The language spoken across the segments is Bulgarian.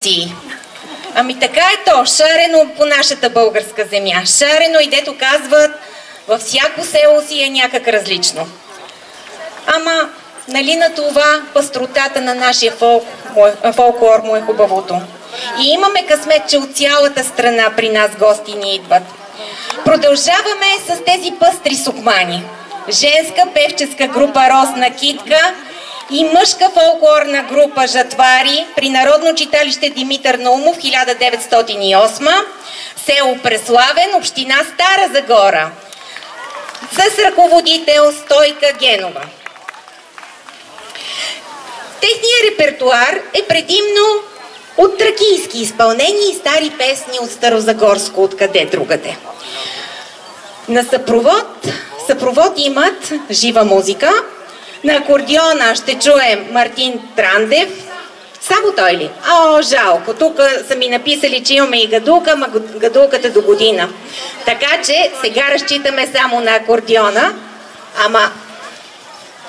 ти. Ами така е то, шарено по нашата българска земя. Шарено и дето казват, във всяко село си е някак различно. Ама, нали на това пъстротата на нашия фолклор му е хубавото. И имаме късмет, че от цялата страна при нас гости ни идват. Продължаваме с тези пъстри сукмани. Женска певческа група Росна китка и мъжка фолклорна група Жатвари при Народно читалище Димитър Наумов 1908, село Преславен, община Стара Загора, с ръководител Стойка Генова. Техният репертуар е предимно от тракийски изпълнения и стари песни от Старозагорско, откъде другаде. На съпровод имат жива музика. На акордеона ще чуем Мартин Трандев. Само той ли? О, жалко. Тук са ми написали, че имаме и гадулка, ама гадулката до година. Така че сега разчитаме само на акордеона, ама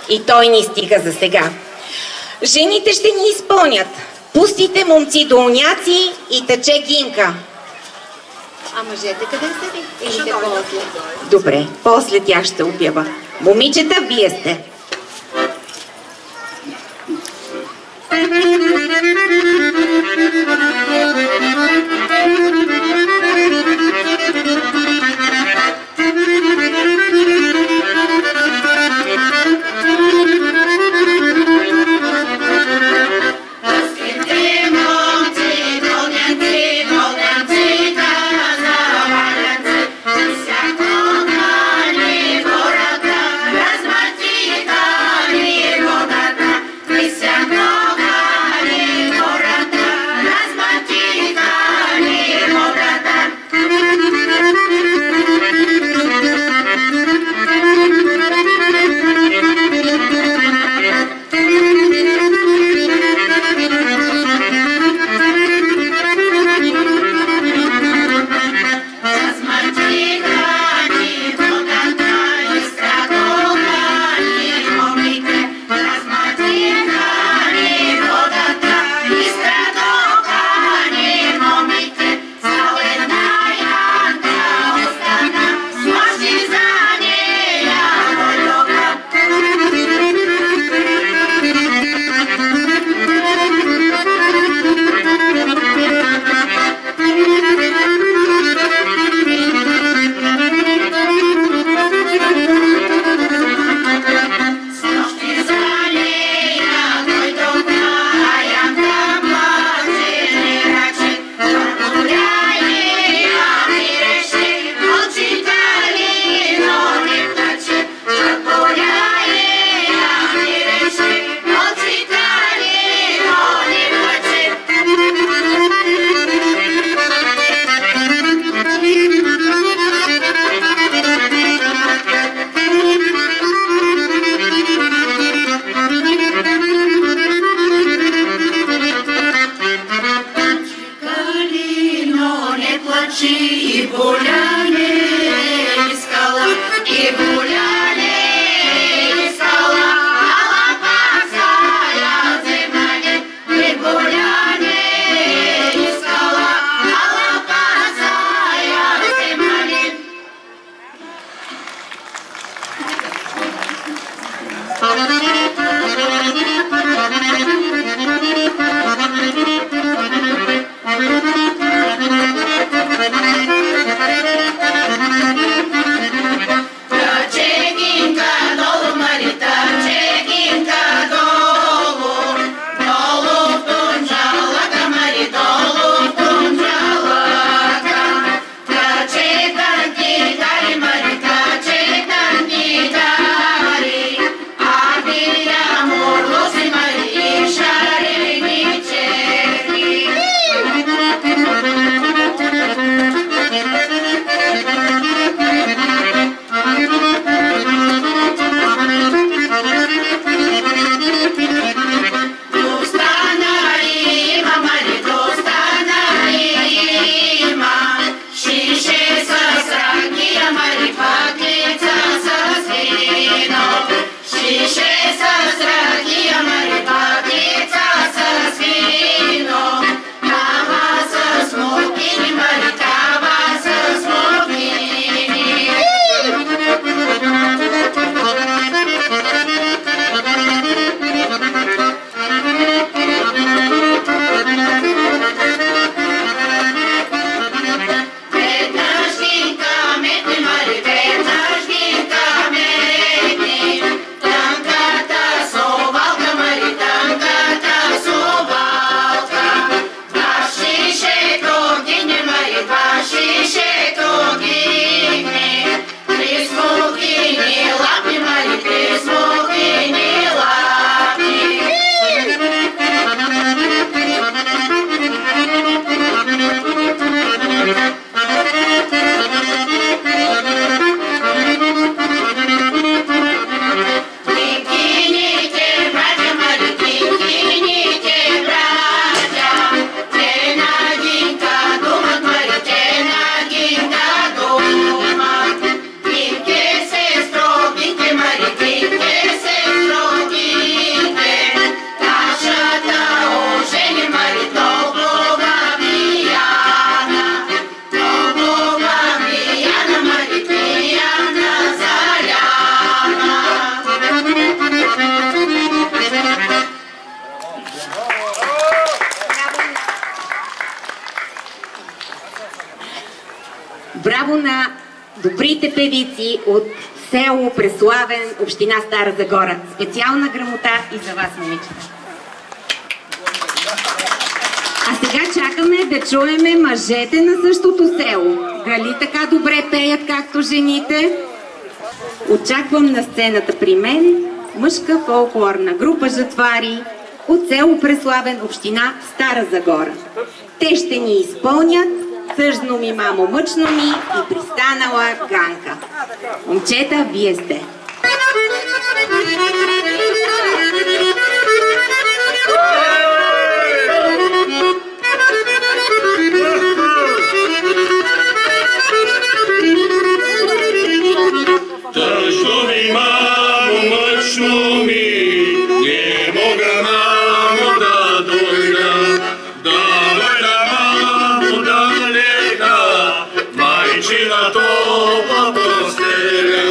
и той ни стига за сега. Жените ще ни изпълнят Пустите момци долняци и тече гинка. А мъжете къде са ви? Или те после? Добре, после тях ще обява. Момичета, вие сте. Браво на добрите певици от село Преславен, община Стара Загора. Специална грамота и за вас, момичета. А сега чакаме да чуеме мъжете на същото село. Дали така добре пеят, както жените? Очаквам на сцената при мен мъжка фолклорна група Жатвари от село Преславен, община Стара Загора. Те ще ни изпълнят "Тъжно ми, мамо, мъчно ми" и "Пристанала Ганка". Момчета, вие сте. Тъжно ми, мамо, мъчно ми, не мога, мамо, да дойда, мамо, да легна, майчина топла постеля.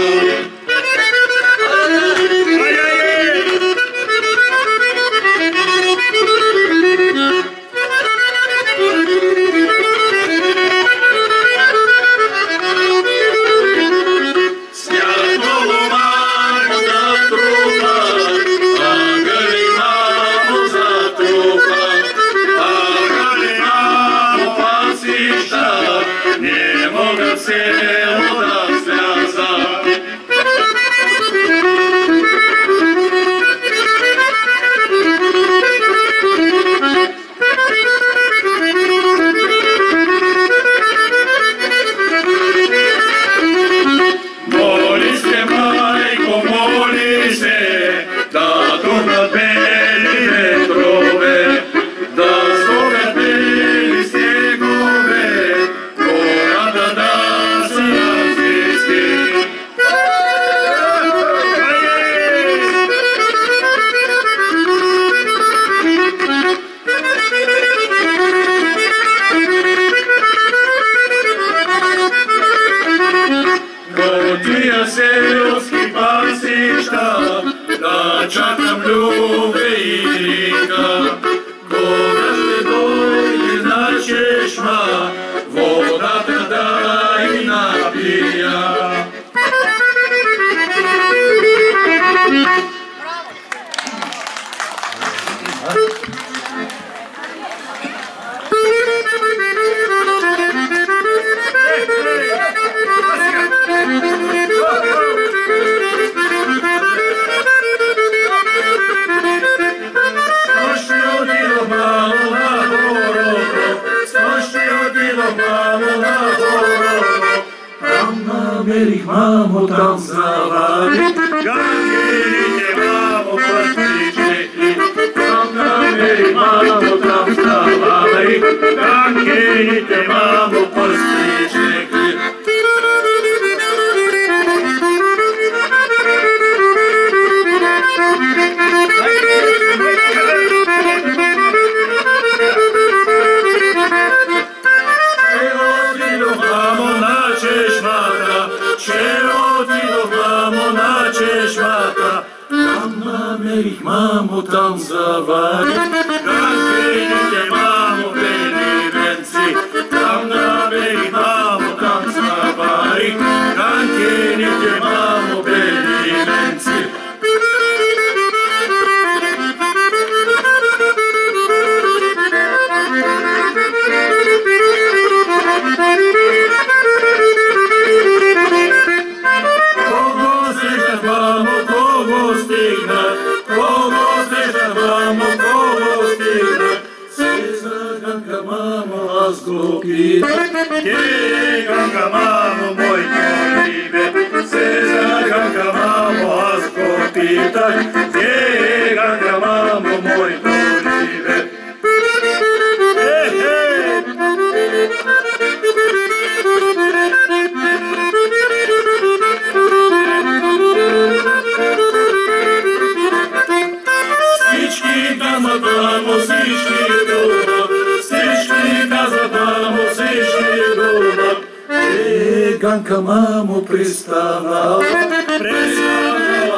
Ганка, мамо, пристанала,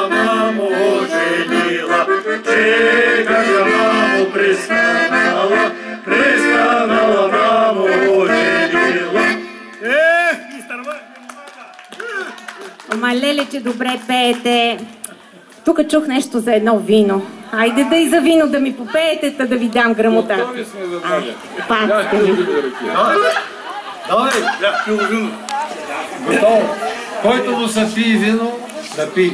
мамо, оженила. Ганка, мамо, пристанала, мамо, оженила. Ама леле, че добре пеете. Тук чух нещо за едно вино. Айде да и за вино да ми попеете, да ви дам грамота. Готови сме за това. Пак ви. Давай, вино. Готово. Който му се пие вино, да пие.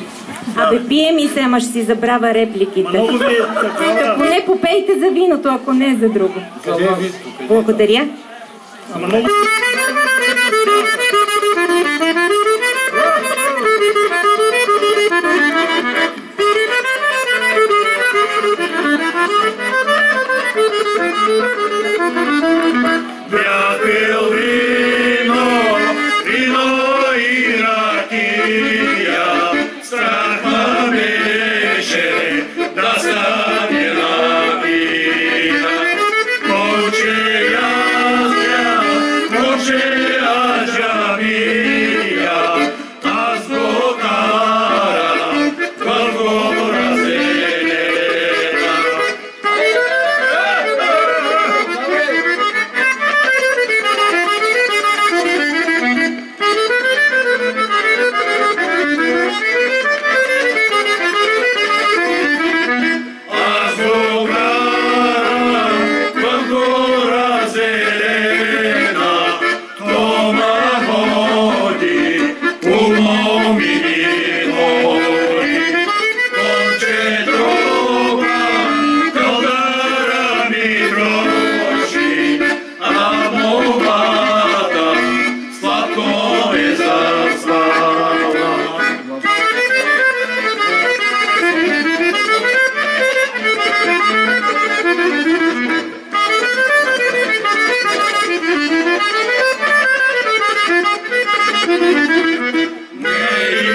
Абе, пие ми се, ама ще си забравя репликите. Ако не, попейте за виното, ако не за друго. Благодаря. Бях пил вино, вино и ракия, страх ме беше да стане ракия. Момче аз джамия, аз го карам в гора зелена. Аз го карам в гора зелена, то ме води, умом и ми ходи. Момче друга, кълдара ми троши, а момата сладко е заспала. Не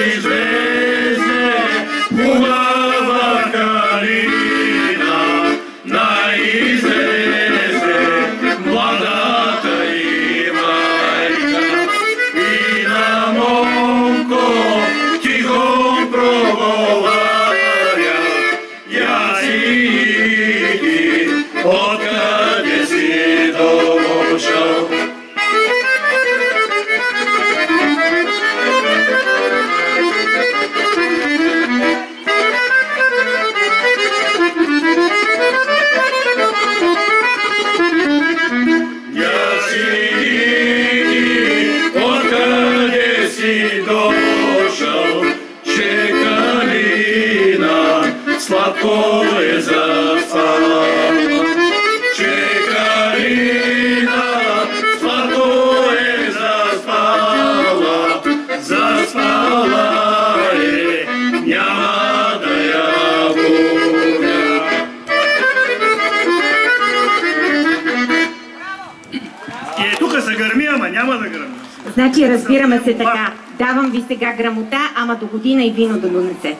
излезе хубава калина, не излезе младата и майка. И на момко тихо проговаря, я си иди, откъде си дошъл. Я си иди, откъде си дошъл, че калина сладко е заспала. Че калина сладко е заспала, заспала е, няма да я будя. И тук се гърми, ама няма да гърми. Значи разбираме се така. Давам ви сега грамота, ама до година и вино да донесете.